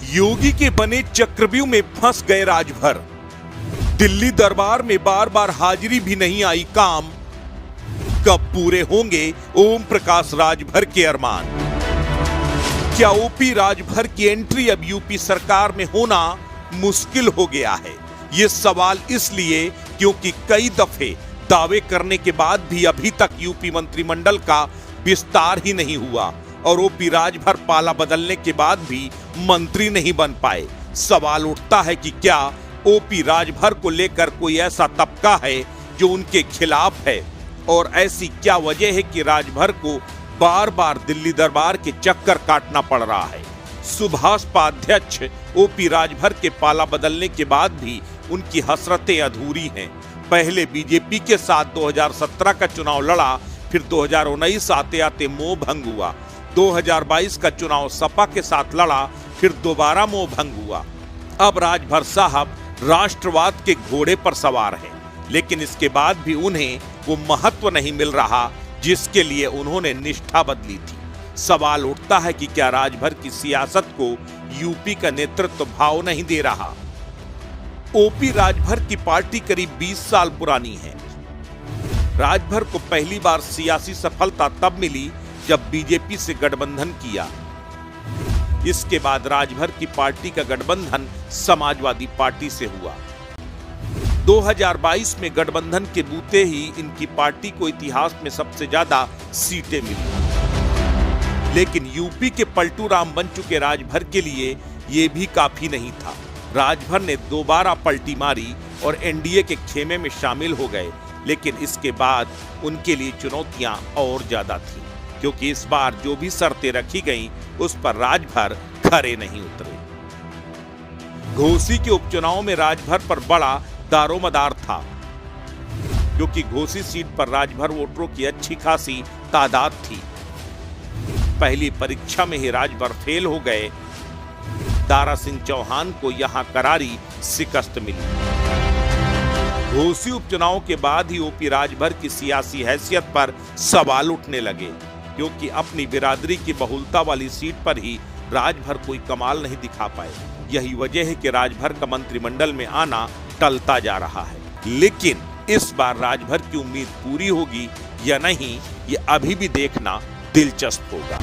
योगी के बने चक्रव्यूह में फंस गए राजभर। दिल्ली दरबार में बार बार हाजिरी भी नहीं आई काम। कब पूरे होंगे ओम प्रकाश राजभर के अरमान? क्या ओपी राजभर की एंट्री अब यूपी सरकार में होना मुश्किल हो गया है? ये सवाल इसलिए क्योंकि कई दफे दावे करने के बाद भी अभी तक यूपी मंत्रिमंडल का विस्तार ही नहीं हुआ और ओपी राजभर पाला बदलने के बाद भी मंत्री नहीं बन पाए। सवाल उठता है कि क्या ओपी राजभर को लेकर कोई ऐसा तबका है जो उनके खिलाफ है, और ऐसी क्या वजह है कि राजभर को बार बार दिल्ली दरबार के चक्कर काटना पड़ रहा है? सुभाषपा अध्यक्ष ओपी राजभर के पाला बदलने के बाद भी उनकी हसरतें अधूरी हैं। पहले बीजेपी के साथ 2017 का चुनाव लड़ा, फिर 2019 आते आते मोह भंग हुआ। 2022 का चुनाव सपा के साथ लड़ा, फिर दोबारा मोह भंग हुआ। अब राजभर साहब राष्ट्रवाद के घोड़े पर सवार हैं, लेकिन इसके बाद भी उन्हें वो महत्व नहीं मिल रहा जिसके लिए उन्होंने निष्ठा बदली थी। सवाल उठता है कि क्या राजभर की सियासत को यूपी का नेतृत्व भाव नहीं दे रहा? ओपी राजभर की पार्टी करीब 20 साल पुरानी है। राजभर को पहली बार सियासी सफलता तब मिली जब बीजेपी से गठबंधन किया। इसके बाद राजभर की पार्टी का गठबंधन समाजवादी पार्टी से हुआ। 2022 में गठबंधन के बूते ही इनकी पार्टी को इतिहास में सबसे ज्यादा सीटें मिली। लेकिन यूपी के पलटू राम बन चुके राजभर के लिए यह भी काफी नहीं था। राजभर ने दोबारा पलटी मारी और एनडीए के खेमे में शामिल हो गए, लेकिन इसके बाद उनके लिए चुनौतियां और ज्यादा थीं, क्योंकि इस बार जो भी शर्तें रखी गईं उस पर राजभर खरे नहीं उतरे। घोसी के उपचुनाव में राजभर पर बड़ा दारोमदार था, क्योंकि घोसी सीट पर राजभर वोटरों की अच्छी खासी तादाद थी। पहली परीक्षा में ही राजभर फेल हो गए। दारा सिंह चौहान को यहां करारी शिकस्त मिली। घोसी उपचुनाव के बाद ही ओपी राजभर की सियासी हैसियत पर सवाल उठने लगे, क्योंकि अपनी बिरादरी की बहुलता वाली सीट पर ही राजभर कोई कमाल नहीं दिखा पाए। यही वजह है कि राजभर का मंत्रिमंडल में आना टलता जा रहा है। लेकिन इस बार राजभर की उम्मीद पूरी होगी या नहीं, ये अभी भी देखना दिलचस्प होगा।